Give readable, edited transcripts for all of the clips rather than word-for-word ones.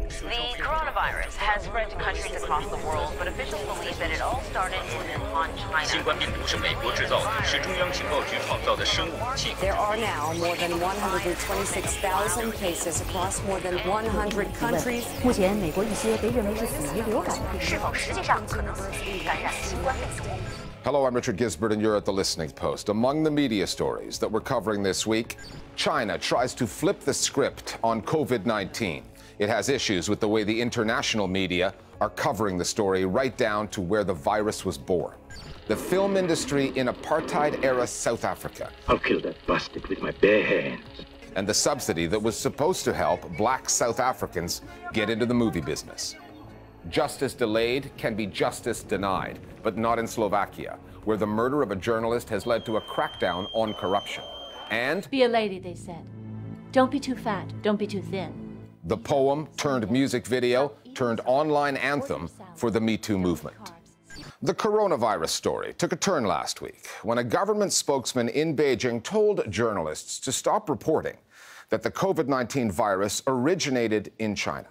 The coronavirus has spread to countries across the world, but officials believe that it all started in Wuhan, China. 新冠病毒是美国制造的，是中央情报局创造的生物武器。 There are now more than 126,000 cases across more than 100 countries. 目前，美国一些被认为是属于流感的病例。是否实际上可能感染新冠病毒？ Hello, I'm Richard Gisbert, and you're at the Listening Post. Among the media stories that we're covering this week, China tries to flip the script on COVID-19. It has issues with the way the international media are covering the story right down to where the virus was born. The film industry in apartheid-era South Africa. I'll kill that bastard with my bare hands. And the subsidy that was supposed to help black South Africans get into the movie business. Justice delayed can be justice denied, but not in Slovakia, where the murder of a journalist has led to a crackdown on corruption. And Be a lady, they said. Don't be too fat, don't be too thin. the poem turned music video turned online anthem for the Me Too movement. The coronavirus story took a turn last week when a government spokesman in Beijing told journalists to stop reporting that the COVID-19 virus originated in China.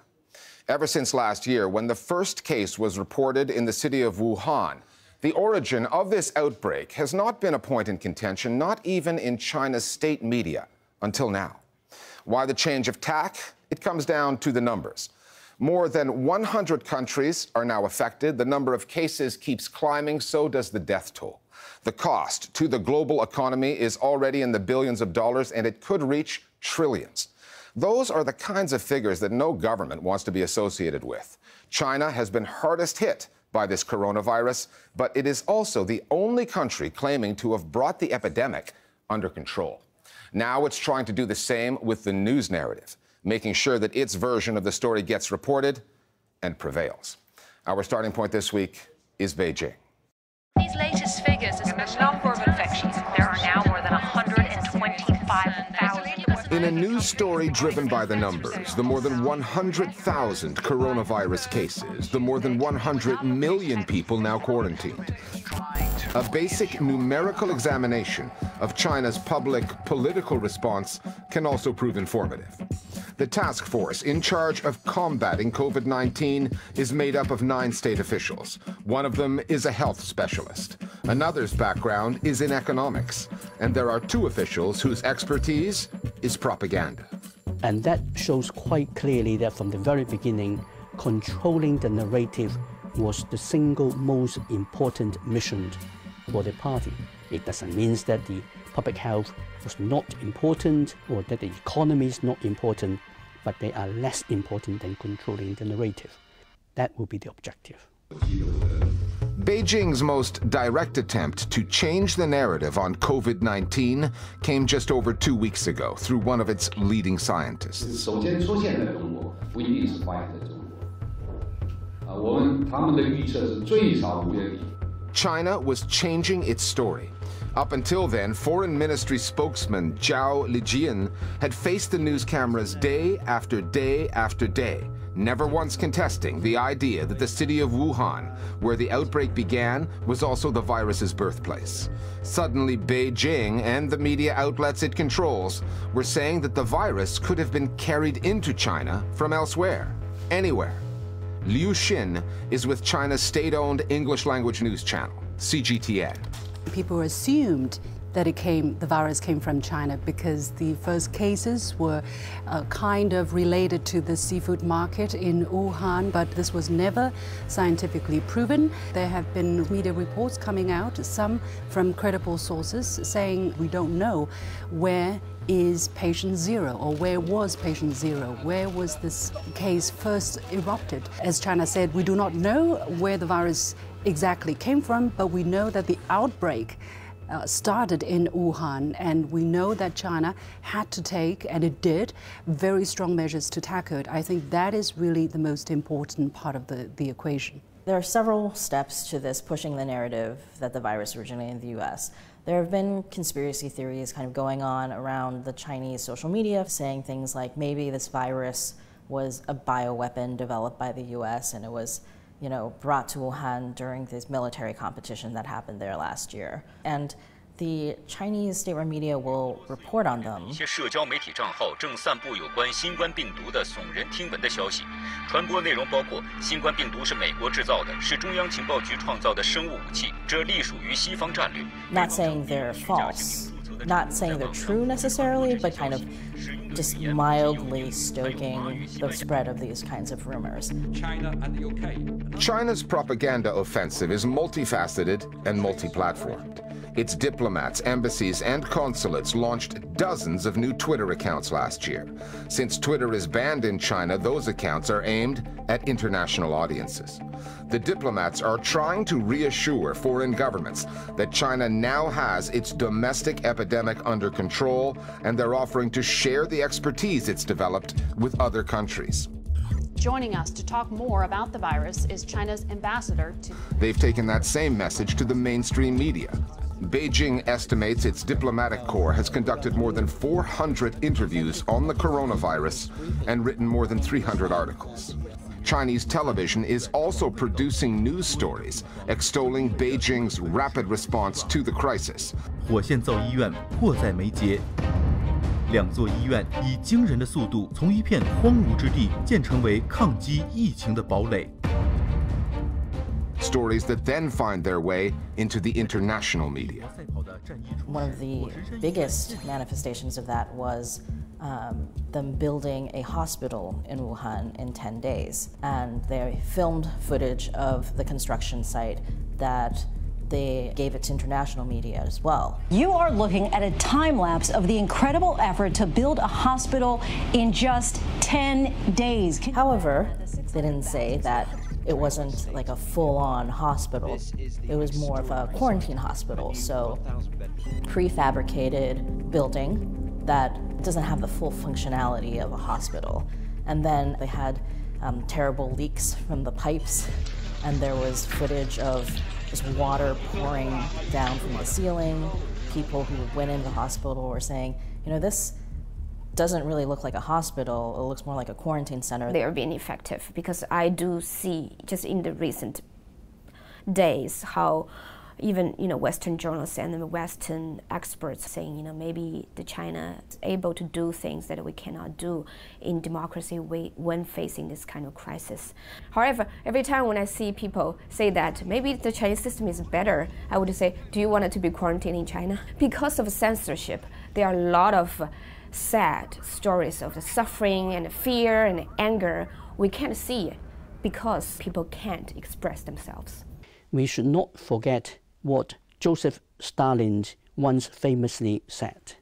Ever since last year, when the first case was reported in the city of Wuhan, the origin of this outbreak has not been a point in contention, not even in China's state media, until now. Why the change of tack? It comes down to the numbers. More than 100 countries are now affected. The number of cases keeps climbing, so does the death toll. The cost to the global economy is already in the billions of dollars, and it could reach trillions. Those are the kinds of figures that no government wants to be associated with. China has been hardest hit by this coronavirus, but it is also the only country claiming to have brought the epidemic under control. Now it's trying to do the same with the news narrative, making sure that its version of the story gets reported and prevails. Our starting point this week is Beijing. These latest figures, especially the number of infections, there are now more than 125,000. In a news story driven by the numbers, the more than 100,000 coronavirus cases, the more than 100 million people now quarantined. A basic numerical examination of China's public political response can also prove informative. The task force in charge of combating COVID-19 is made up of 9 state officials. One of them is a health specialist. Another's background is in economics. And there are 2 officials whose expertise is propaganda. And that shows quite clearly that from the very beginning, controlling the narrative was the single most important mission for the party. It doesn't mean that the public health was not important or that the economy is not important, but they are less important than controlling the narrative. That will be the objective. Beijing's most direct attempt to change the narrative on COVID-19 came just over 2 weeks ago through one of its leading scientists. 首先出现的中国不一定是发现在中国，他们的预测是最少5月底。 China was changing its story. Up until then, Foreign Ministry spokesman Zhao Lijian had faced the news cameras day after day after day, never once contesting the idea that the city of Wuhan, where the outbreak began, was also the virus's birthplace. Suddenly, Beijing and the media outlets it controls were saying that the virus could have been carried into China from elsewhere, anywhere. Liu Xin is with China's state-owned English-language news channel, CGTN. People assumed that the virus came from China because the first cases were kind of related to the seafood market in Wuhan, but this was never scientifically proven. There have been media reports coming out, some from credible sources, saying we don't know where is patient 0 or where was patient 0, where was this case first erupted. As China said, we do not know where the virus exactly came from, but we know that the outbreak started in Wuhan, and we know that China had to take, and it did, very strong measures to tackle it. I think that is really the most important part of the equation. There are several steps to this pushing the narrative that the virus originated in the US. There have been conspiracy theories kind of going on around the Chinese social media saying things like maybe this virus was a bioweapon developed by the US and it was brought to Wuhan during this military competition that happened there last year. And the Chinese state-run media will report on them. 一些社交媒体账号正散布有关新冠病毒的耸人听闻的消息，传播内容包括新冠病毒是美国制造的，是中央情报局创造的生物武器，这隶属于西方战略。Not saying they're false, not saying they're true necessarily, but kind of just mildly stoking the spread of these kinds of rumors. China and the UK. China's propaganda offensive is multifaceted and multi-platformed. Its diplomats, embassies, and consulates launched dozens of new Twitter accounts last year. Since Twitter is banned in China, those accounts are aimed at international audiences. The diplomats are trying to reassure foreign governments that China now has its domestic epidemic under control, and they're offering to share the expertise it's developed with other countries. Joining us to talk more about the virus is China's ambassador to... They've taken that same message to the mainstream media. Beijing estimates its diplomatic corps has conducted more than 400 interviews on the coronavirus and written more than 300 articles. Chinese television is also producing news stories extolling Beijing's rapid response to the crisis. 火线造医院迫在眉睫，2座医院以惊人的速度从一片荒芜之地建成为抗击疫情的堡垒。Stories that then find their way into the international media. One of the biggest manifestations of that was them building a hospital in Wuhan in 10 days. And they filmed footage of the construction site that they gave it to international media as well. You are looking at a time lapse of the incredible effort to build a hospital in just 10 days. However, they didn't say that it wasn't like a full-on hospital. It was more of a quarantine hospital, so prefabricated building that doesn't have the full functionality of a hospital. And then they had terrible leaks from the pipes, and there was footage of just water pouring down from the ceiling. People who went into the hospital were saying, you know, this doesn't really look like a hospital, it looks more like a quarantine center. They are being effective because I do see just in the recent days how even Western journalists and the Western experts saying maybe the China is able to do things that we cannot do in democracy when facing this kind of crisis. However, every time when I see people say that maybe the Chinese system is better, I would say, do you want it to be quarantined in China? Because of censorship, there are a lot of sad stories of the suffering and fear and anger we can't see because people can't express themselves. We should not forget what Joseph Stalin once famously said,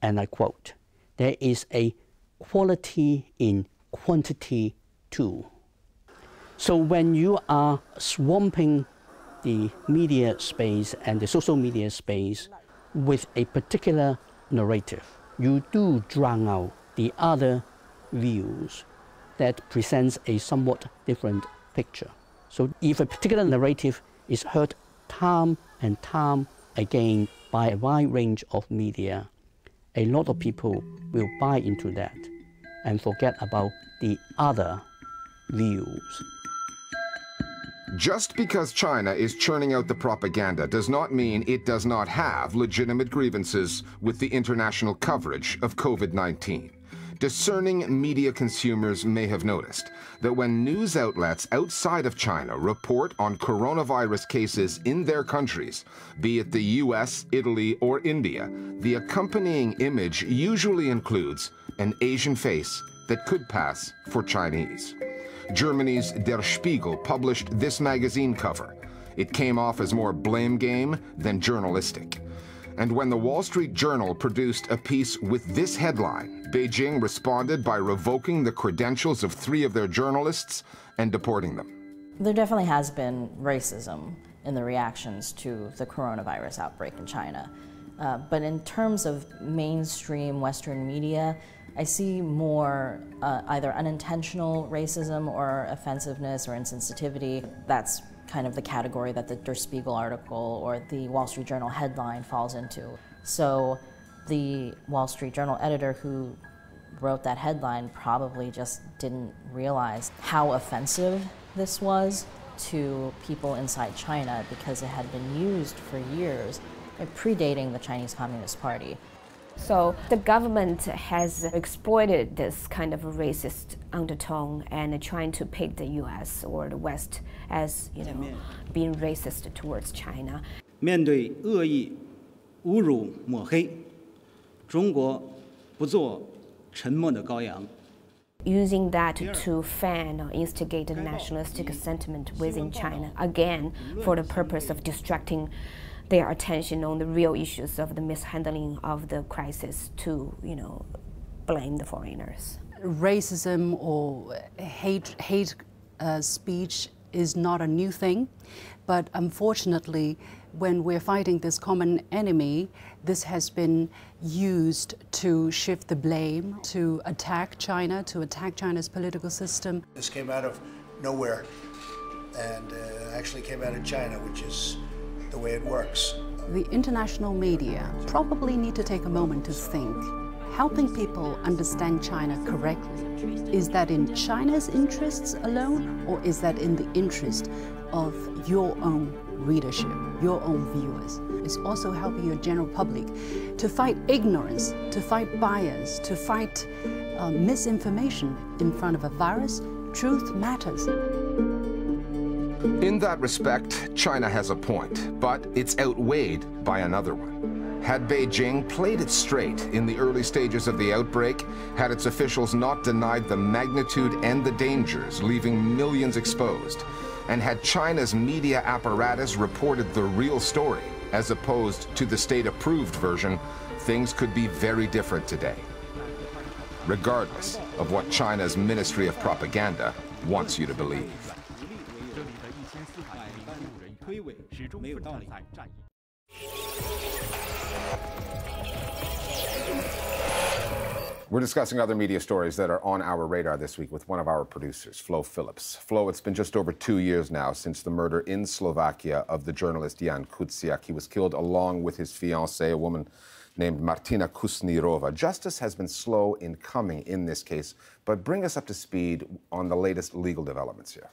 and I quote, "There is a quality in quantity too." So when you are swamping the media space and the social media space with a particular narrative, you do drown out the other views that presents a somewhat different picture. So if a particular narrative is heard time and time again by a wide range of media, a lot of people will buy into that and forget about the other views. Just because China is churning out the propaganda does not mean it does not have legitimate grievances with the international coverage of COVID-19. Discerning media consumers may have noticed that when news outlets outside of China report on coronavirus cases in their countries, be it the US, Italy, or India, the accompanying image usually includes an Asian face that could pass for Chinese. Germany's Der Spiegel published this magazine cover. It came off as more blame game than journalistic. And when the Wall Street Journal produced a piece with this headline, Beijing responded by revoking the credentials of 3 of their journalists and deporting them. There definitely has been racism in the reactions to the coronavirus outbreak in China. But in terms of mainstream Western media, I see more either unintentional racism or offensiveness or insensitivity. That's kind of the category that the Der Spiegel article or the Wall Street Journal headline falls into. So the Wall Street Journal editor who wrote that headline probably just didn't realize how offensive this was to people inside China because it had been used for years predating the Chinese Communist Party. So the government has exploited this kind of a racist undertone and trying to paint the U.S. or the West as, being racist towards China. 面对恶意、侮辱、抹黑，中国不做沉默的羔羊。 Using that to fan or instigate a nationalistic sentiment within China, again, for the purpose of distracting their attention on the real issues of the mishandling of the crisis to, blame the foreigners. Racism or hate speech is not a new thing, but unfortunately, when we're fighting this common enemy, this has been used to shift the blame, to attack China, to attack China's political system. This came out of nowhere and actually came out of China, which is the way it works. The international media probably need to take a moment to think. Helping people understand China correctly, is that in China's interests alone, or is that in the interest of your own readership, your own viewers? It's also helping your general public to fight ignorance, to fight bias, to fight misinformation in front of a virus. Truth matters. In that respect, China has a point, but it's outweighed by another one. Had Beijing played it straight in the early stages of the outbreak, had its officials not denied the magnitude and the dangers, leaving millions exposed, and had China's media apparatus reported the real story, as opposed to the state-approved version, things could be very different today, regardless of what China's Ministry of Propaganda wants you to believe. We're discussing other media stories that are on our radar this week with one of our producers, Flo Phillips. Flo, it's been just over 2 years now since the murder in Slovakia of the journalist Jan Kuciak. He was killed along with his fiancée, a woman named Martina Kusnirova. Justice has been slow in coming in this case, but bring us up to speed on the latest legal developments here.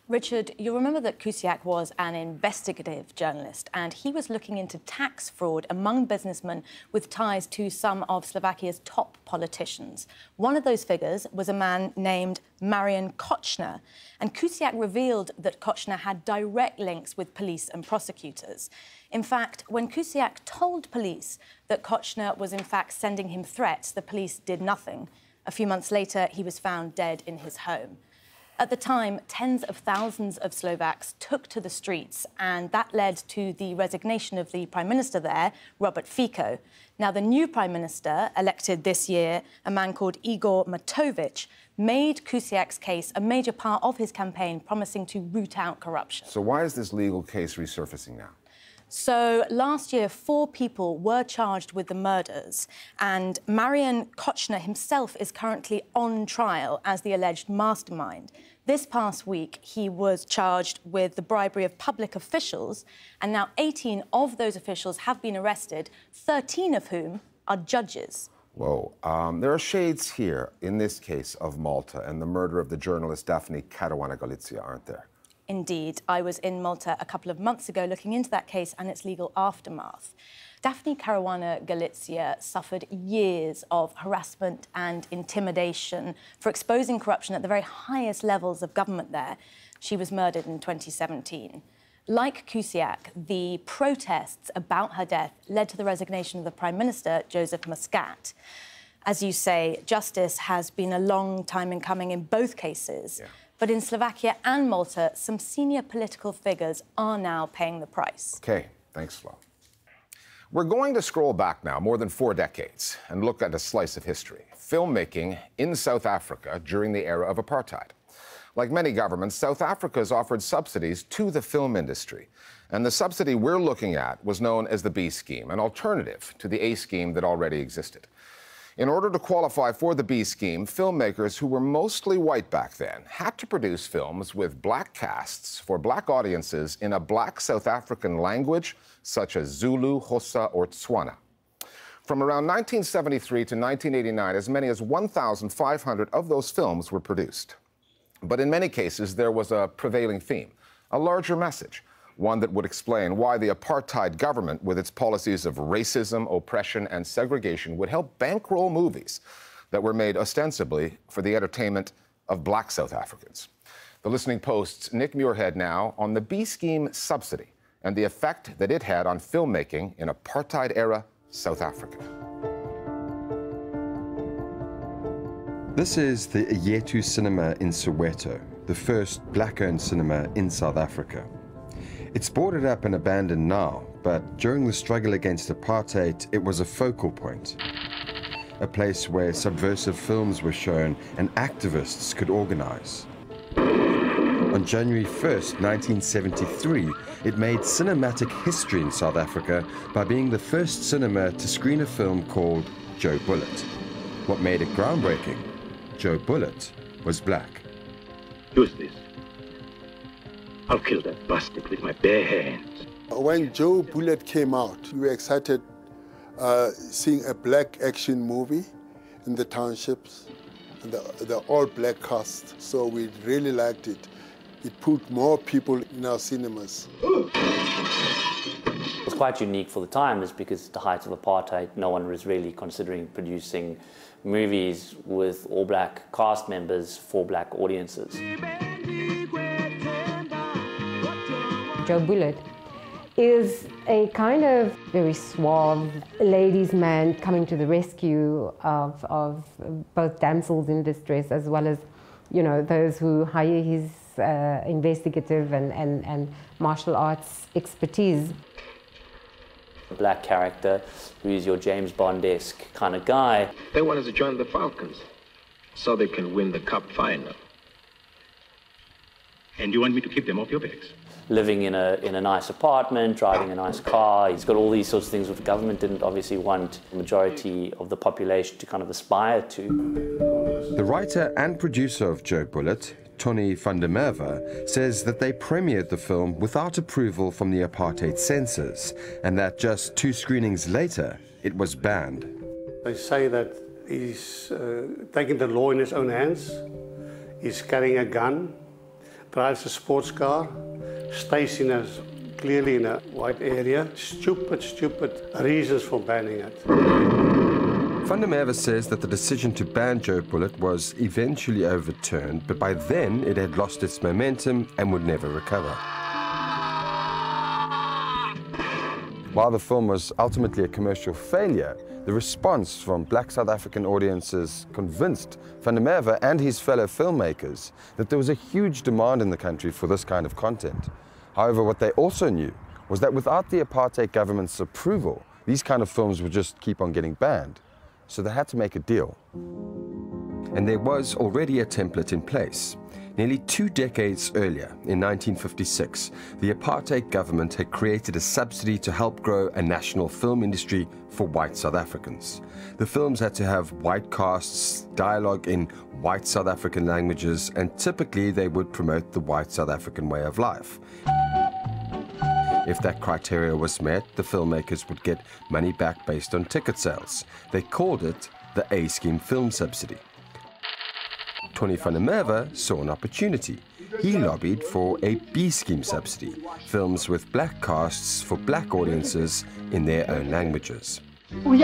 Richard, you'll remember that Kuciak was an investigative journalist and he was looking into tax fraud among businessmen with ties to some of Slovakia's top politicians. One of those figures was a man named Marian Kočner, and Kuciak revealed that Kočner had direct links with police and prosecutors. In fact, when Kuciak told police that Kočner was in fact sending him threats, the police did nothing. A few months later, he was found dead in his home. At the time, tens of thousands of Slovaks took to the streets, and that led to the resignation of the Prime Minister there, Robert Fico. Now, the new Prime Minister, elected this year, a man called Igor Matovic, made Kuciak's case a major part of his campaign, promising to root out corruption. So why is this legal case resurfacing now? So last year, 4 people were charged with the murders, and Marian Kočner himself is currently on trial as the alleged mastermind. This past week, he was charged with the bribery of public officials, and now 18 of those officials have been arrested, 13 of whom are judges. Whoa. There are shades here, in this case, of Malta and the murder of the journalist Daphne Caruana Galizia, aren't there? Indeed. I was in Malta a couple of months ago looking into that case and its legal aftermath. Daphne Caruana Galizia suffered years of harassment and intimidation for exposing corruption at the very highest levels of government there. She was murdered in 2017. Like Kuciak, the protests about her death led to the resignation of the Prime Minister, Joseph Muscat. As you say, justice has been a long time in coming in both cases. Yeah. But in Slovakia and Malta, some senior political figures are now paying the price. OK, thanks, Flo. We're going to scroll back now more than 4 decades and look at a slice of history, filmmaking in South Africa during the era of apartheid. Like many governments, South Africa has offered subsidies to the film industry. And the subsidy we're looking at was known as the B scheme, an alternative to the A scheme that already existed. In order to qualify for the B scheme, filmmakers who were mostly white back then had to produce films with black casts for black audiences in a black South African language, such as Zulu, Xhosa, or Tswana. From around 1973 to 1989, as many as 1,500 of those films were produced. But in many cases, there was a prevailing theme, a larger message. one that would explain why the apartheid government, with its policies of racism, oppression, and segregation, would help bankroll movies that were made ostensibly for the entertainment of black South Africans. The Listening Post's Nick Muirhead now on the B-scheme subsidy and the effect that it had on filmmaking in apartheid-era South Africa. This is the Yetu Cinema in Soweto, the first black-owned cinema in South Africa. It's boarded up and abandoned now, but during the struggle against apartheid, it was a focal point. A place where subversive films were shown and activists could organize. On January 1st, 1973, it made cinematic history in South Africa by being the first cinema to screen a film called Joe Bullet. What made it groundbreaking? Joe Bullet was black. Use this. I'll kill that bastard with my bare hands. When Joe Bullet came out, we were excited seeing a black action movie in the townships, and the all-black cast. So we really liked it. It put more people in our cinemas. It was quite unique for the time, is because at the height of apartheid, no one was really considering producing movies with all-black cast members for black audiences. Joe Bullet is a kind of very suave ladies' man coming to the rescue of both damsels in distress, as well as, you know, those who hire his investigative and martial arts expertise. A black character who is your James Bond-esque kind of guy. They want us to join the Falcons so they can win the cup final. And you want me to keep them off your backs? Living in a nice apartment, driving a nice car. He's got all these sorts of things which the government didn't obviously want the majority of the population to kind of aspire to. The writer and producer of Joe Bullet, Tony van der Merwe, says that they premiered the film without approval from the apartheid censors, and that just 2 screenings later, it was banned. They say that he's taking the law in his own hands, he's carrying a gun, drives a sports car, stays clearly in a white area. Stupid reasons for banning it. Van der Merwe says that the decision to ban Joe Bullet was eventually overturned, but by then it had lost its momentum and would never recover. While the film was ultimately a commercial failure, the response from black South African audiences convinced Van der Merwe and his fellow filmmakers that there was a huge demand in the country for this kind of content. However, what they also knew was that without the apartheid government's approval, these kind of films would just keep on getting banned. So they had to make a deal. And there was already a template in place. Nearly 2 decades earlier, in 1956, the apartheid government had created a subsidy to help grow a national film industry for white South Africans. The films had to have white casts, dialogue in white South African languages, and typically they would promote the white South African way of life. If that criteria was met, the filmmakers would get money back based on ticket sales. They called it the A-scheme film subsidy. Tony van der Merwe saw an opportunity. He lobbied for a B-scheme subsidy, films with black casts for black audiences in their own languages. And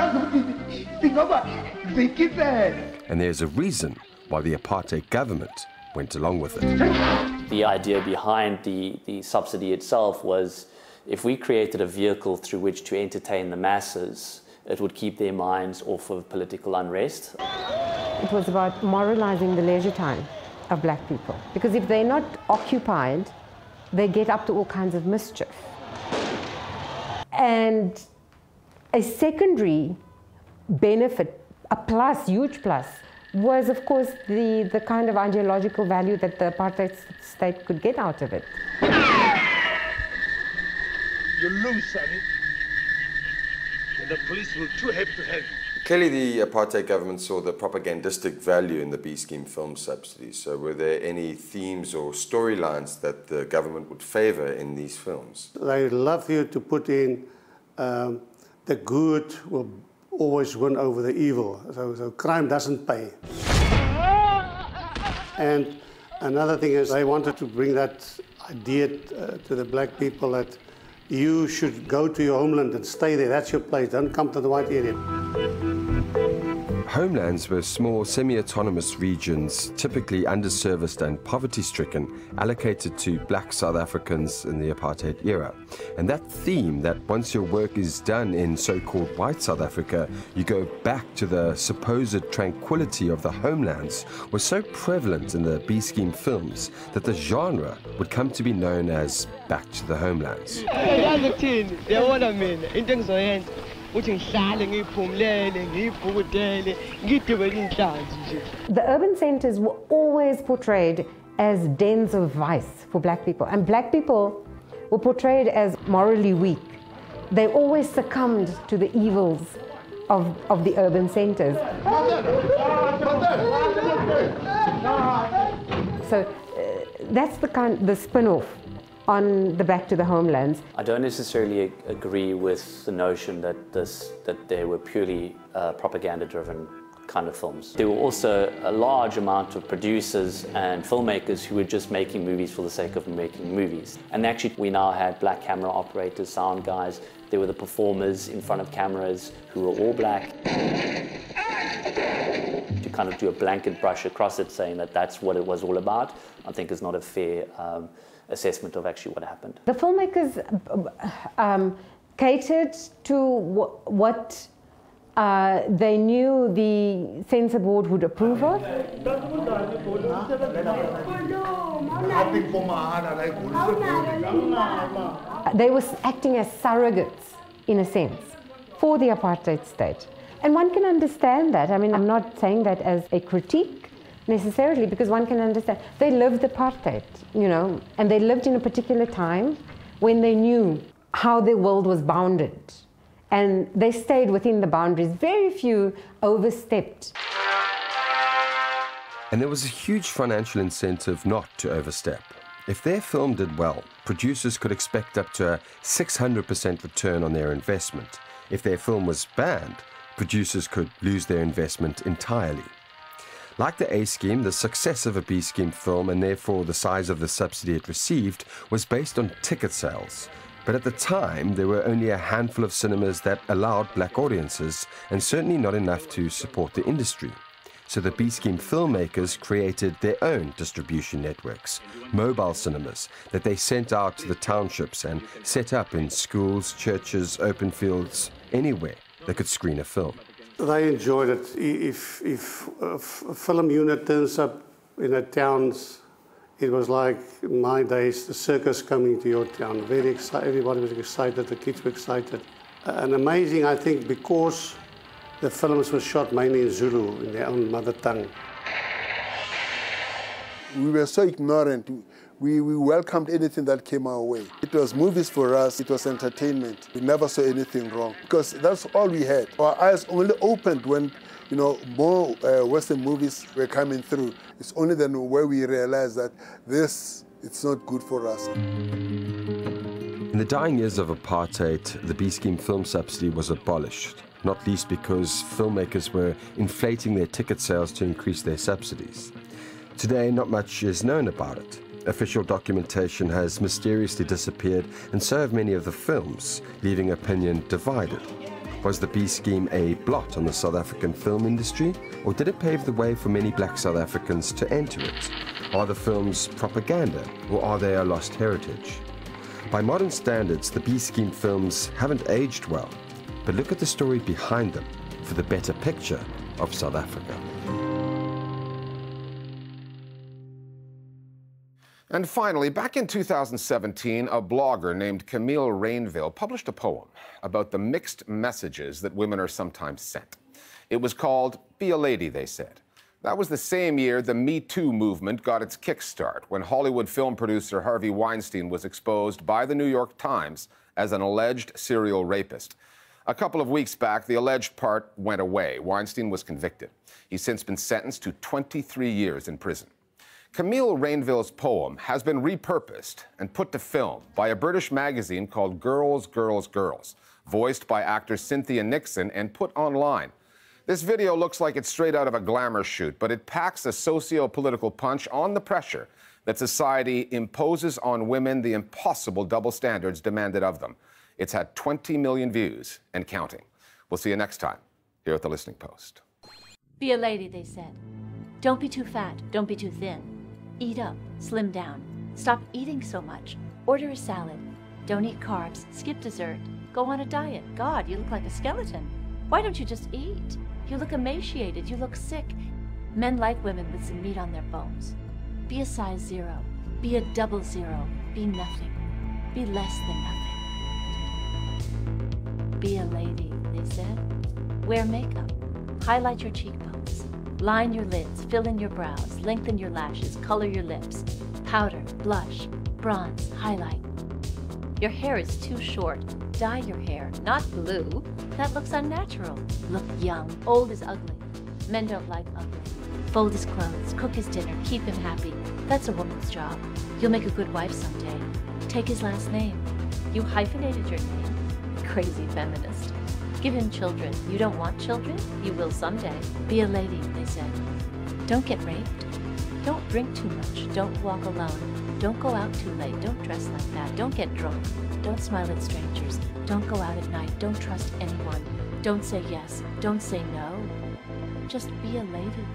there's a reason why the apartheid government went along with it. The idea behind the subsidy itself was, if we created a vehicle through which to entertain the masses, it would keep their minds off of political unrest. It was about moralizing the leisure time of black people, because if they're not occupied, they get up to all kinds of mischief. And a secondary benefit, a plus, huge plus, was of course the kind of ideological value that the apartheid state could get out of it. You lose, Sonny. And the police will be too happy to have you. Clearly the apartheid government saw the propagandistic value in the B-scheme film subsidy. So were there any themes or storylines that the government would favour in these films? They love you to put in the good will always win over the evil. So crime doesn't pay. And another thing is they wanted to bring that idea to the black people that you should go to your homeland and stay there. That's your place. Don't come to the white area. Homelands were small, semi-autonomous regions, typically underserviced and poverty-stricken, allocated to black South Africans in the apartheid era. And that theme, that once your work is done in so-called white South Africa, you go back to the supposed tranquility of the homelands, was so prevalent in the B-scheme films that the genre would come to be known as Back to the Homelands. The urban centers were always portrayed as dens of vice for black people, and black people were portrayed as morally weak. They always succumbed to the evils of the urban centers. So that's the spin-off on the Back to the Homelands. I don't necessarily agree with the notion that they were purely propaganda-driven kind of films. There were also a large amount of producers and filmmakers who were just making movies for the sake of making movies. And actually, we now had black camera operators, sound guys. There were the performers in front of cameras who were all black. To kind of do a blanket brush across it, saying that that's what it was all about, I think is not a fair assessment of actually what happened. The filmmakers catered to what they knew the censor board would approve of. They were acting as surrogates, in a sense, for the apartheid state. And one can understand that. I mean, I'm not saying that as a critique necessarily, because one can understand. They lived apartheid, you know, and they lived in a particular time when they knew how the world was bounded. And they stayed within the boundaries. Very few overstepped. And there was a huge financial incentive not to overstep. If their film did well, producers could expect up to a 600% return on their investment. If their film was banned, producers could lose their investment entirely. Like the A scheme, the success of a B scheme film, and therefore the size of the subsidy it received, was based on ticket sales. But at the time, there were only a handful of cinemas that allowed black audiences, and certainly not enough to support the industry. So the B scheme filmmakers created their own distribution networks, mobile cinemas, that they sent out to the townships and set up in schools, churches, open fields, anywhere they could screen a film. They enjoyed it. If a film unit turns up in a town, it was like in my days, the circus coming to your town. Very excited. Everybody was excited. The kids were excited. And amazing, I think, because the films were shot mainly in Zulu, in their own mother tongue. We were so ignorant. We welcomed anything that came our way. It was movies for us. It was entertainment. We never saw anything wrong because that's all we had. Our eyes only opened when, you know, more Western movies were coming through. It's only then where we realized that it's not good for us. In the dying years of apartheid, the B scheme film subsidy was abolished, not least because filmmakers were inflating their ticket sales to increase their subsidies. Today, not much is known about it. Official documentation has mysteriously disappeared, and so have many of the films, leaving opinion divided. Was the B scheme a blot on the South African film industry, or did it pave the way for many black South Africans to enter it? Are the films propaganda, or are they a lost heritage? By modern standards, the B scheme films haven't aged well, but look at the story behind them for the better picture of South Africa. And finally, back in 2017, a blogger named Camille Rainville published a poem about the mixed messages that women are sometimes sent. It was called Be a Lady, they said. That was the same year the Me Too movement got its kickstart, when Hollywood film producer Harvey Weinstein was exposed by the New York Times as an alleged serial rapist. A couple of weeks back, the alleged part went away. Weinstein was convicted. He's since been sentenced to 23 years in prison. Camille Rainville's poem has been repurposed and put to film by a British magazine called Girls, Girls, Girls, voiced by actor Cynthia Nixon and put online. This video looks like it's straight out of a glamour shoot, but it packs a socio-political punch on the pressure that society imposes on women, the impossible double standards demanded of them. It's had 20 million views and counting. We'll see you next time here at The Listening Post. Be a lady, they said. Don't be too fat, don't be too thin. Eat up, slim down. Stop eating so much. Order a salad. Don't eat carbs, skip dessert. Go on a diet. God, you look like a skeleton. Why don't you just eat? You look emaciated, you look sick. Men like women with some meat on their bones. Be a size 0. Be a double 0. Be nothing. Be less than nothing. Be a lady, they said. Wear makeup. Highlight your cheekbones. Line your lids, fill in your brows, lengthen your lashes, color your lips. Powder, blush, bronze, highlight. Your hair is too short. Dye your hair, not blue. That looks unnatural. Look young. Old is ugly. Men don't like ugly. Fold his clothes, cook his dinner, keep him happy. That's a woman's job. You'll make a good wife someday. Take his last name. You hyphenated your name. Crazy feminist. Give him children. You don't want children? You will someday. Be a lady, they said. Don't get raped. Don't drink too much. Don't walk alone. Don't go out too late. Don't dress like that. Don't get drunk. Don't smile at strangers. Don't go out at night. Don't trust anyone. Don't say yes. Don't say no. Just be a lady.